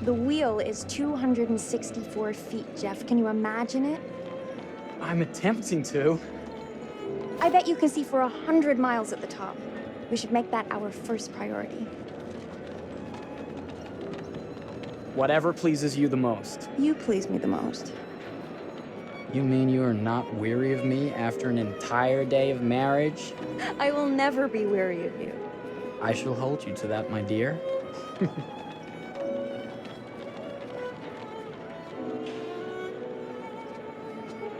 The wheel is 264 feet, Jeff. Can you imagine it? I'm attempting to. I bet you can see for 100 miles at the top. We should make that our first priority. Whatever pleases you the most. You please me the most. You mean you are not weary of me after an entire day of marriage? I will never be weary of you. I shall hold you to that, my dear.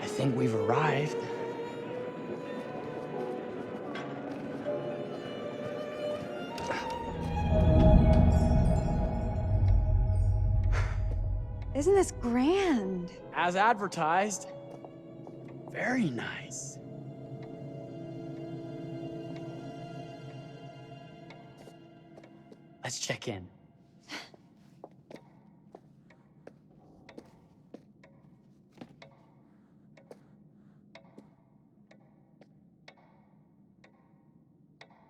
I think we've arrived. Isn't this grand? As advertised. Very nice. Let's check in.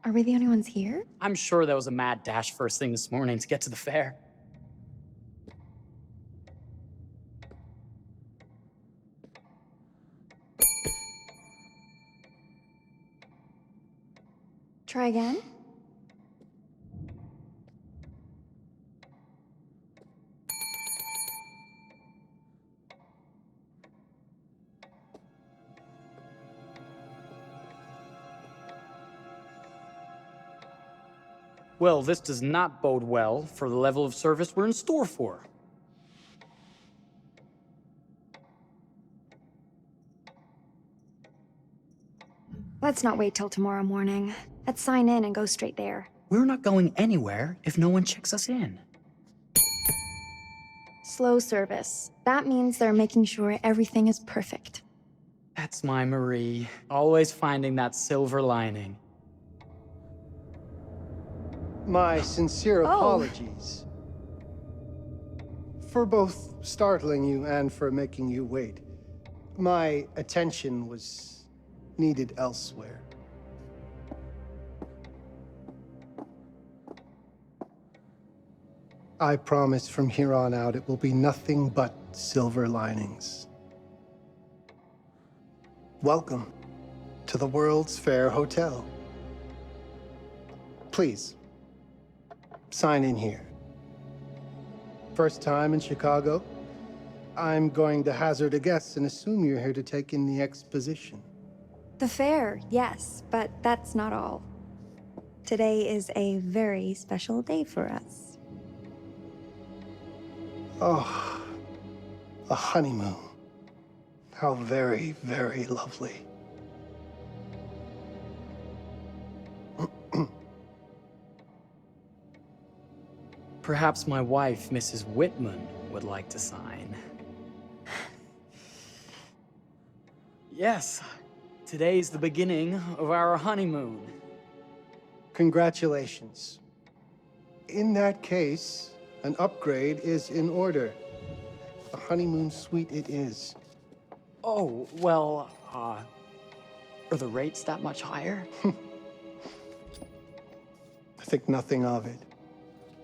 Are we the only ones here? I'm sure there was a mad dash first thing this morning to get to the fair. Try again? Well, this does not bode well for the level of service we're in store for. Let's not wait till tomorrow morning. Let's sign in and go straight there. We're not going anywhere if no one checks us in. Slow service. That means they're making sure everything is perfect. That's my Marie, always finding that silver lining. My sincere apologies for both startling you and for making you wait. My attention was needed elsewhere. I promise from here on out it will be nothing but silver linings. Welcome to the World's Fair Hotel. Please, sign in here. First time in Chicago? I'm going to hazard a guess and assume you're here to take in the exposition. The fair, yes, but that's not all. Today is a very special day for us. Oh, a honeymoon. How very, very lovely. Perhaps my wife, Mrs. Whitman, would like to sign. Yes, today's the beginning of our honeymoon. Congratulations. In that case, an upgrade is in order. A honeymoon suite it is. Oh, well, are the rates that much higher? I think nothing of it.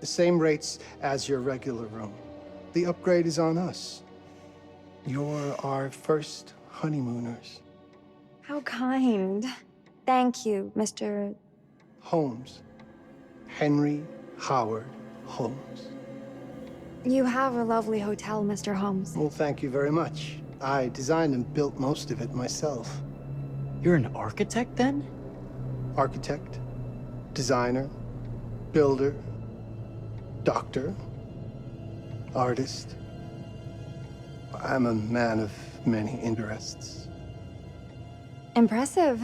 The same rates as your regular room. The upgrade is on us. You're our first honeymooners. How kind. Thank you, Mr. Holmes. Henry Howard Holmes. You have a lovely hotel, Mr. Holmes. Well, thank you very much. I designed and built most of it myself. You're an architect, then? Architect, designer, builder, doctor, artist. I'm a man of many interests. Impressive.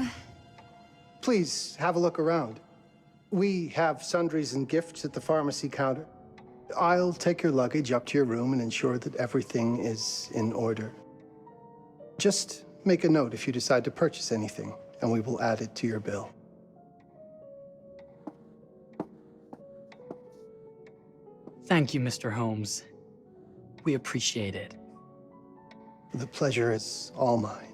Please, have a look around. We have sundries and gifts at the pharmacy counter. I'll take your luggage up to your room and ensure that everything is in order. Just make a note if you decide to purchase anything, and we will add it to your bill. Thank you, Mr. Holmes. We appreciate it. The pleasure is all mine.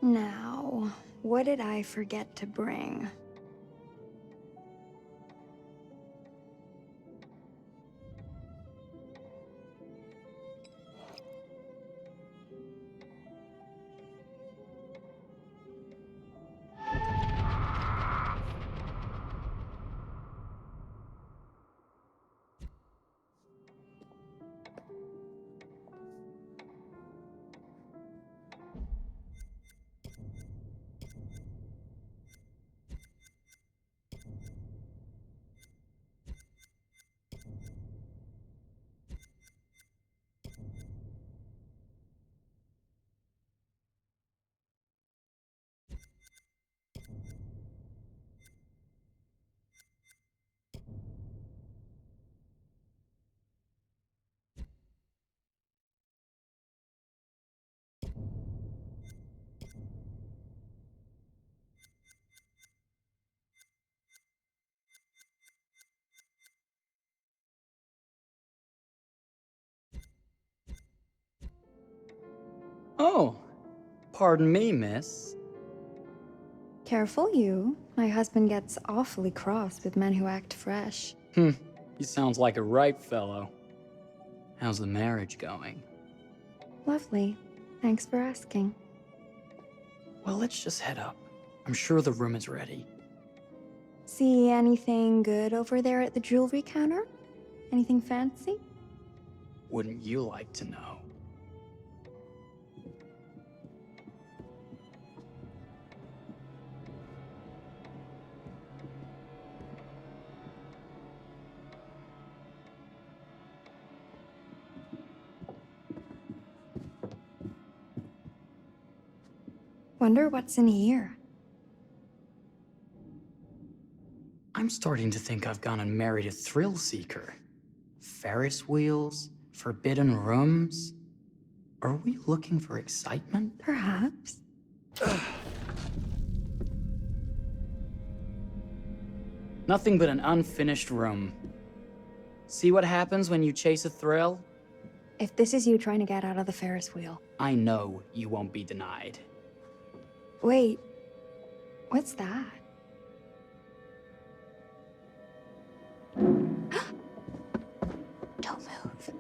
Now, what did I forget to bring? Oh, pardon me, miss. Careful you. My husband gets awfully cross with men who act fresh. He sounds like a ripe fellow. How's the marriage going? Lovely. Thanks for asking. Well, let's just head up. I'm sure the room is ready. See anything good over there at the jewelry counter? Anything fancy? Wouldn't you like to know? Wonder what's in here. I'm starting to think I've gone and married a thrill seeker. Ferris wheels, forbidden rooms. Are we looking for excitement? Perhaps. Nothing but an unfinished room. See what happens when you chase a thrill? If this is you trying to get out of the Ferris wheel. I know you won't be denied. Wait, what's that? Don't move.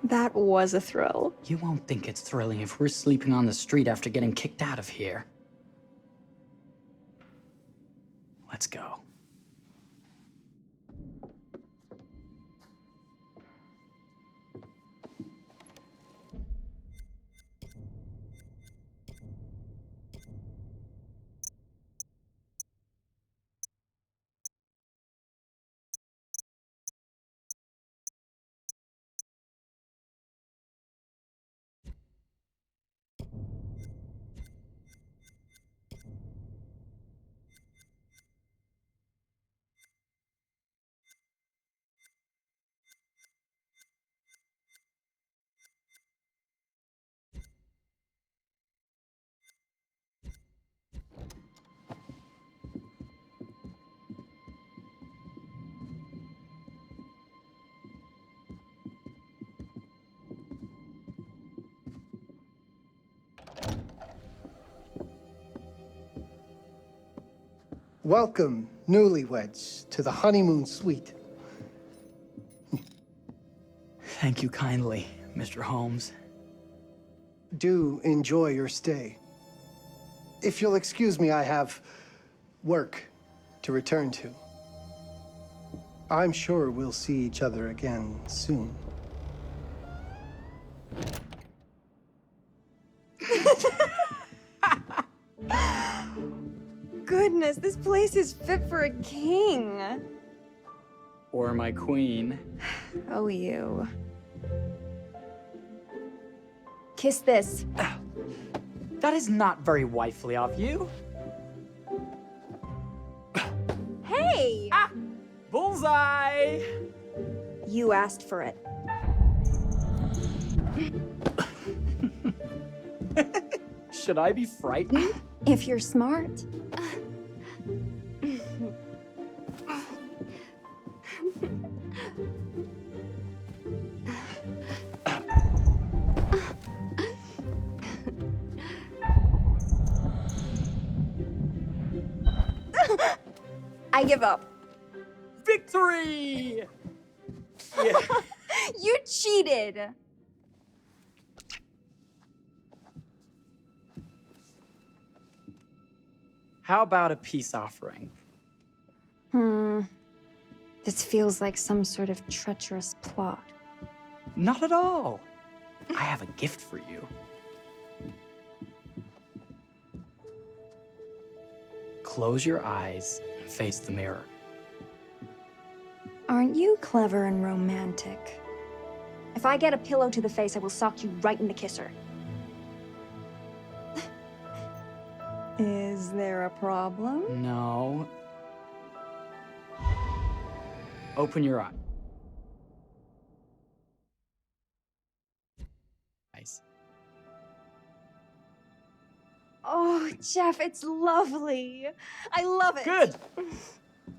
That was a thrill. You won't think it's thrilling if we're sleeping on the street after getting kicked out of here. Let's go. Welcome, newlyweds, to the honeymoon suite. Thank you kindly, Mr. Holmes. Do enjoy your stay. If you'll excuse me, I have work to return to. I'm sure we'll see each other again soon. Goodness, this place is fit for a king. Or my queen. Oh, you. Kiss this. That is not very wifely of you. Hey! Ah! Bullseye! You asked for it. Should I be frightened? If you're smart. I give up. Victory! Yeah. You cheated. How about a peace offering? This feels like some sort of treacherous plot. Not at all. I have a gift for you. Close your eyes and face the mirror. Aren't you clever and romantic? If I get a pillow to the face, I will sock you right in the kisser. Is there a problem? No. Open your eyes. Oh, Jeff, it's lovely. I love it. Good.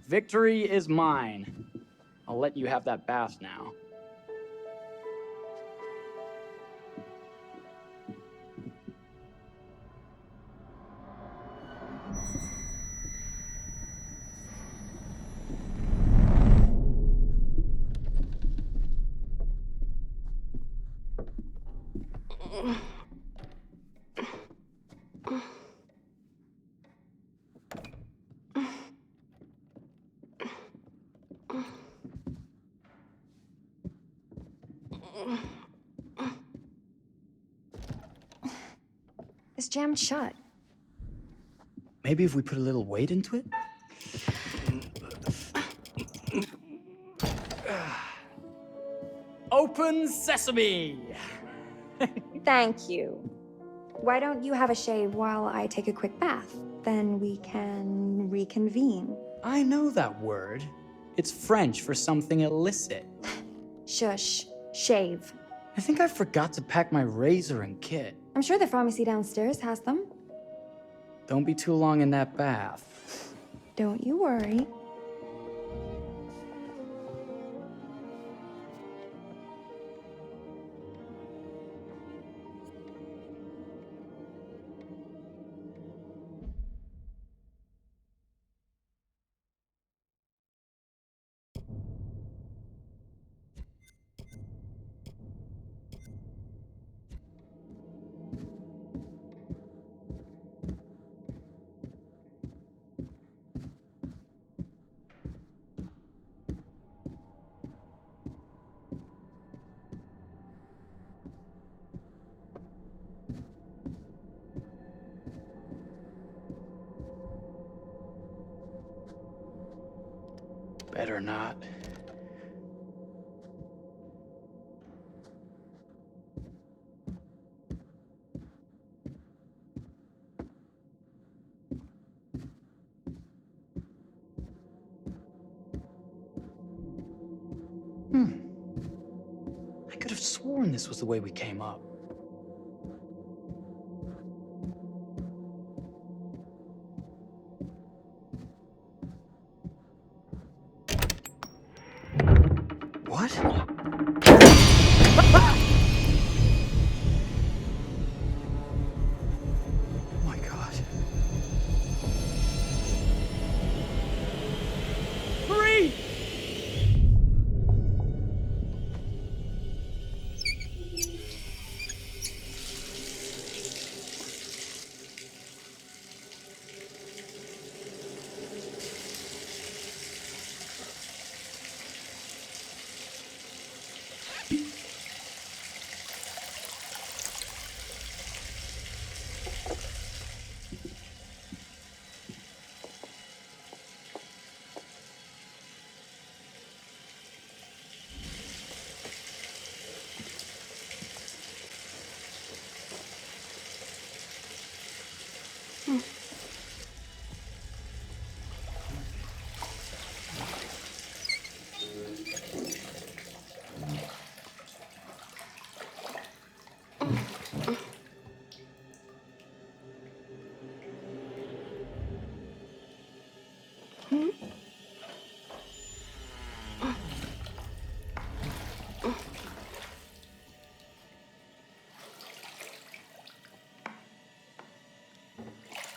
Victory is mine. I'll let you have that bath now. It's jammed shut. Maybe if we put a little weight into it? Open sesame! Thank you. Why don't you have a shave while I take a quick bath? Then we can reconvene. I know that word. It's French for something illicit. Shush. Shave. I think I forgot to pack my razor and kit. I'm sure the pharmacy downstairs has them. Don't be too long in that bath. Don't you worry. Better not. I could have sworn this was the way we came up. What? Oh my God.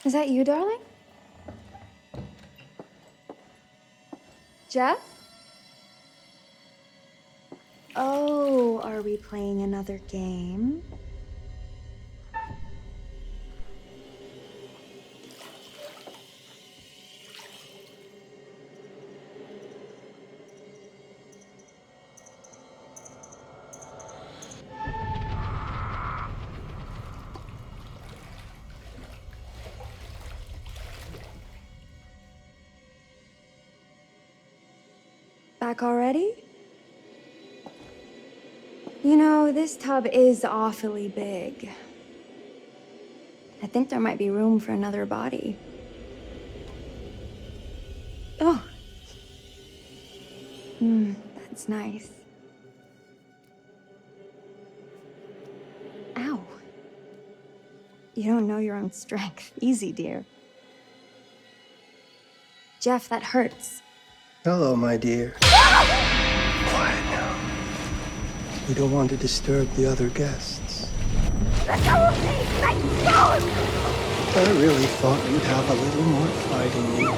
Is that you, darling? Jeff? Oh, are we playing another game? Back already? You know, this tub is awfully big. I think there might be room for another body. Oh. That's nice. Ow. You don't know your own strength. Easy, dear. Jeff, that hurts. Hello, my dear. Quiet now. We don't want to disturb the other guests. Let go of me! Let go of me! I really thought you'd have a little more fight in you.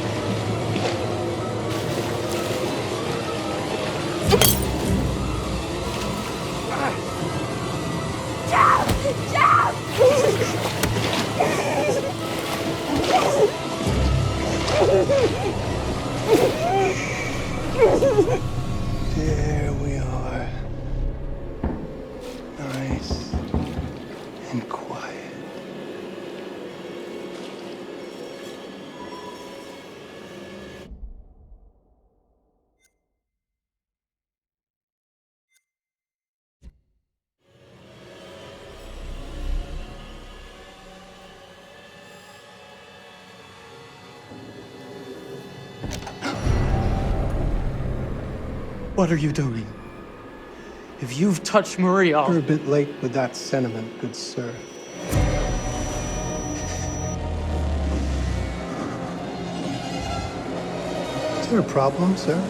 Jeff! Jeff! There we are. Nice and quiet. What are you doing? If you've touched Marie, You're a bit late with that sentiment, good sir. Is there a problem, sir?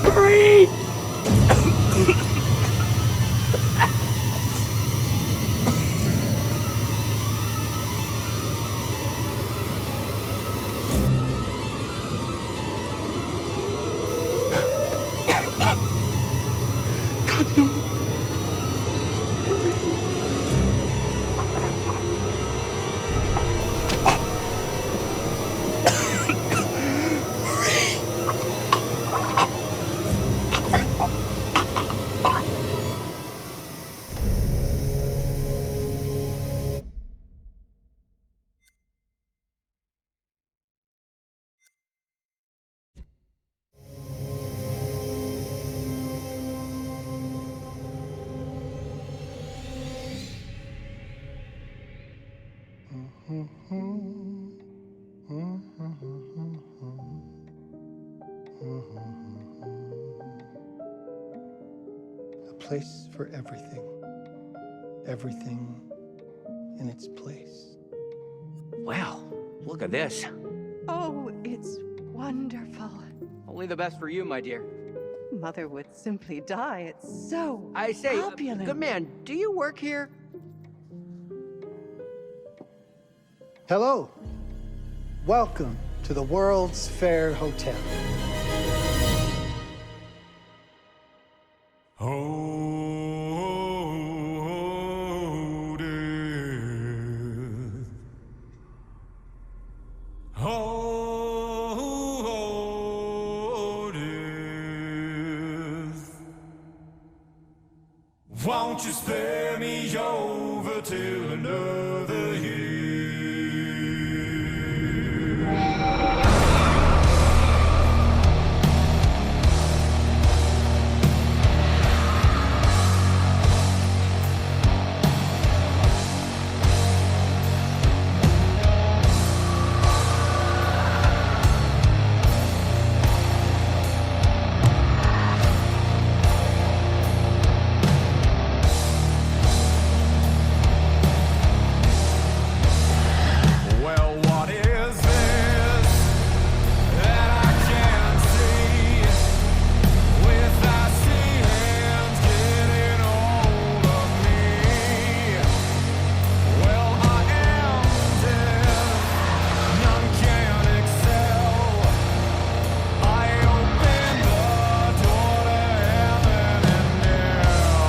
Marie! God, no. A place for everything. Everything in its place. Wow, look at this. Oh, it's wonderful. Only the best for you, my dear. Mother would simply die. It's so I say, opulent. good man, do you work here? Hello. Welcome to the World's Fair Hotel. Won't Won't you spare me over till another year? Well, what is this that I can't see? With icy hands getting hold of me. Well, I am deaf, none can excel. I open the door to heaven and hell.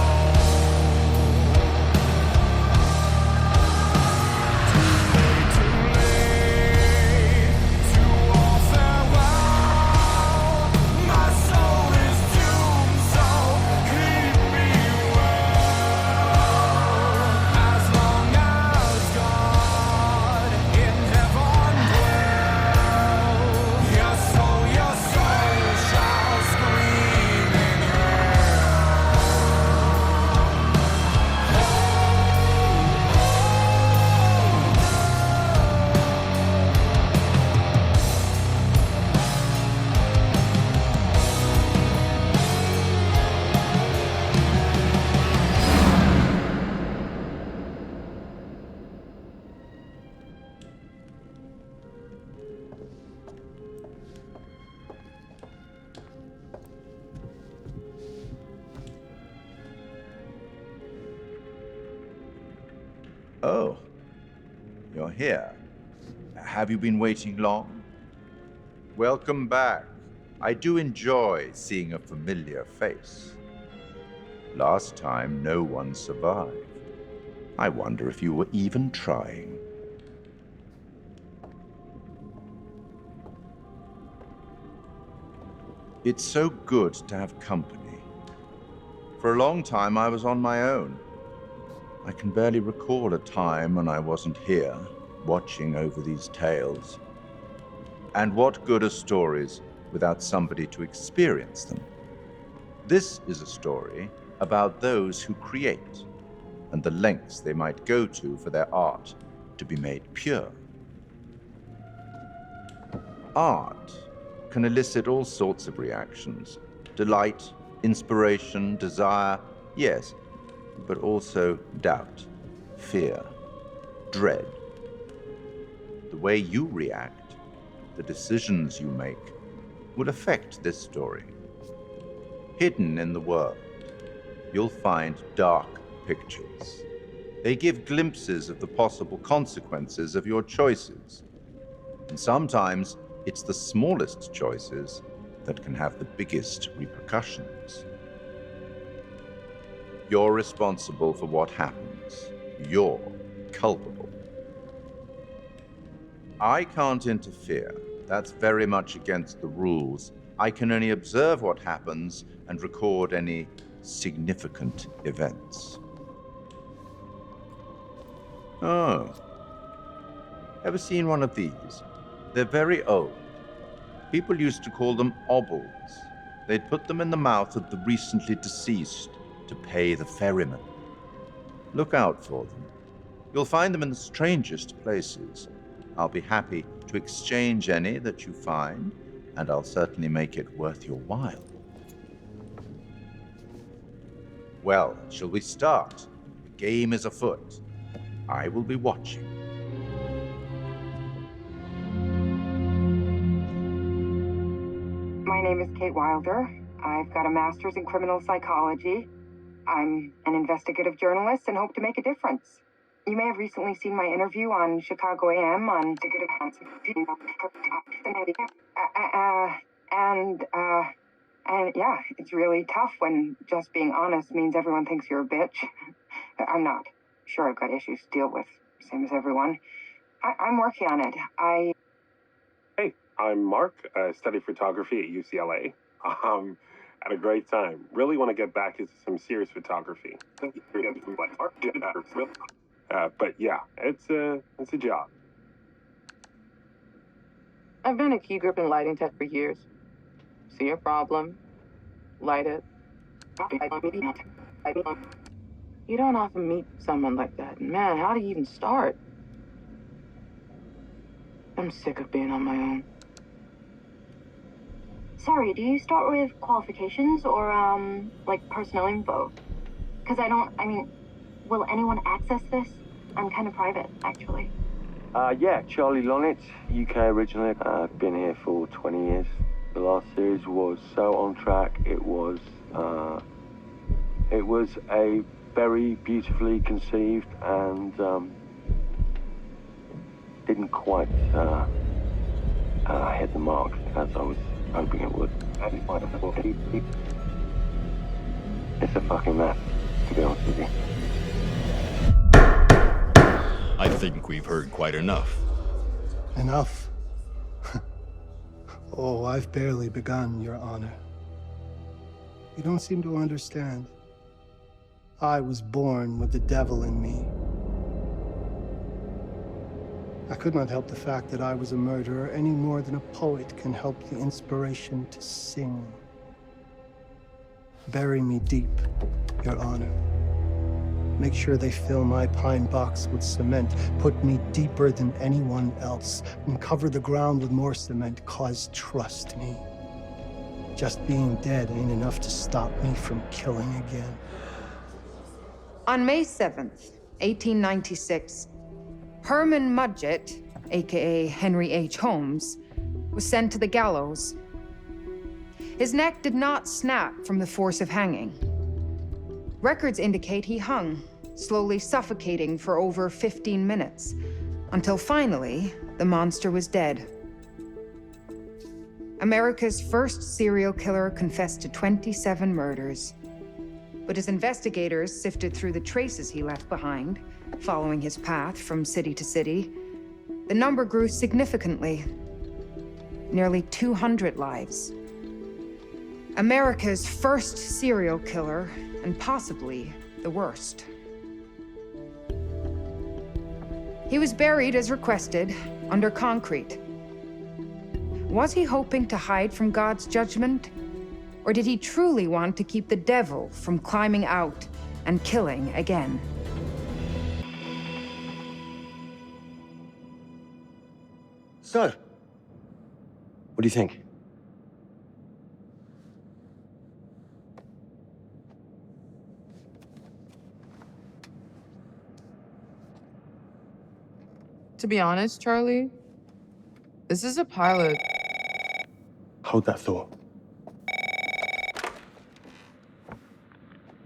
Too late to all farewell. My soul is doomed, so keep me well. As long as God in heaven dwells, your soul shall scream in Oh, you're here. Have you been waiting long? Welcome back. I do enjoy seeing a familiar face. Last time, no one survived. I wonder if you were even trying. It's so good to have company. For a long time, I was on my own. I can barely recall a time when I wasn't here, watching over these tales. And what good are stories without somebody to experience them? This is a story about those who create, and the lengths they might go to for their art to be made pure. Art can elicit all sorts of reactions: delight, inspiration, desire, yes, but also doubt, fear, dread. The way you react, the decisions you make, will affect this story. Hidden in the world, you'll find dark pictures. They give glimpses of the possible consequences of your choices. And sometimes it's the smallest choices that can have the biggest repercussions. You're responsible for what happens. You're culpable. I can't interfere. That's very much against the rules. I can only observe what happens and record any significant events. Oh. Ever seen one of these? They're very old. People used to call them obols. They'd put them in the mouth of the recently deceased to pay the ferryman. Look out for them. You'll find them in the strangest places. I'll be happy to exchange any that you find, and I'll certainly make it worth your while. Well, shall we start? The game is afoot. I will be watching. My name is Kate Wilder. I've got a master's in criminal psychology. I'm an investigative journalist and hope to make a difference. You may have recently seen my interview on Chicago AM on and yeah, it's really tough when just being honest means everyone thinks you're a bitch. I'm not. Sure, I've got issues to deal with, same as everyone. I'm working on it. Hey, I'm Mark. I study photography at UCLA. Had a great time. Really want to get back into some serious photography. But yeah, it's a job. I've been a key grip and lighting tech for years. See a problem, light it. You don't often meet someone like that. Man, how do you even start? I'm sick of being on my own. Sorry, do you start with qualifications or, like personnel info? Because will anyone access this? I'm kind of private, actually. Yeah, Charlie Lonitz, UK originally. I've been here for 20 years. The last series was so on track. It was a very beautifully conceived and didn't quite hit the mark as I was hoping it would. It's a fucking mess, to be honest with you. I think we've heard quite enough. Enough? Oh, I've barely begun, Your Honor. You don't seem to understand. I was born with the devil in me. I could not help the fact that I was a murderer any more than a poet can help the inspiration to sing. Bury me deep, Your Honor. Make sure they fill my pine box with cement. Put me deeper than anyone else. And cover the ground with more cement, 'cause trust me, just being dead ain't enough to stop me from killing again. On May 7th, 1896, Herman Mudgett, aka Henry H. Holmes, was sent to the gallows. His neck did not snap from the force of hanging. Records indicate he hung, slowly suffocating for over 15 minutes, until finally, the monster was dead. America's first serial killer confessed to 27 murders. But as investigators sifted through the traces he left behind, following his path from city to city, the number grew significantly. Nearly 200 lives. America's first serial killer, and possibly the worst. He was buried as requested, under concrete. Was he hoping to hide from God's judgment? Or did he truly want to keep the devil from climbing out and killing again? So, what do you think? To be honest, Charlie, this is a pilot. Hold that thought.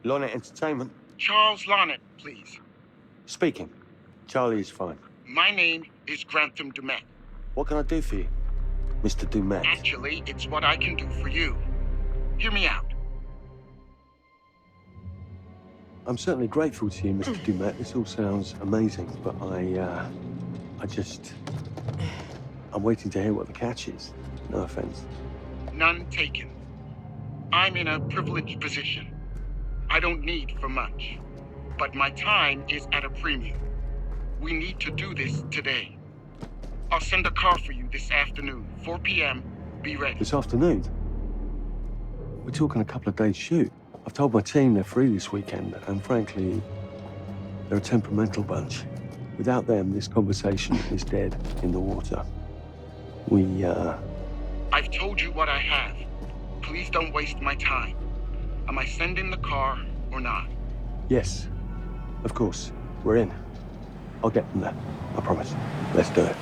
Lonnet Entertainment. Charles Lonnet, please. Speaking. Charlie is fine. My name is Grantham Dumet. What can I do for you, Mr. Dumet? Actually, it's what I can do for you. Hear me out. I'm certainly grateful to you, Mr. Dumet. This all sounds amazing, but I'm waiting to hear what the catch is. No offense. None taken. I'm in a privileged position. I don't need for much, but my time is at a premium. We need to do this today. I'll send a car for you this afternoon, 4 p.m. Be ready. This afternoon? We're talking a couple of days shoot. I've told my team they're free this weekend, and frankly, they're a temperamental bunch. Without them, this conversation is dead in the water. I've told you what I have. Please don't waste my time. Am I sending the car or not? Yes, of course. We're in. I'll get them there. I promise. Let's do it.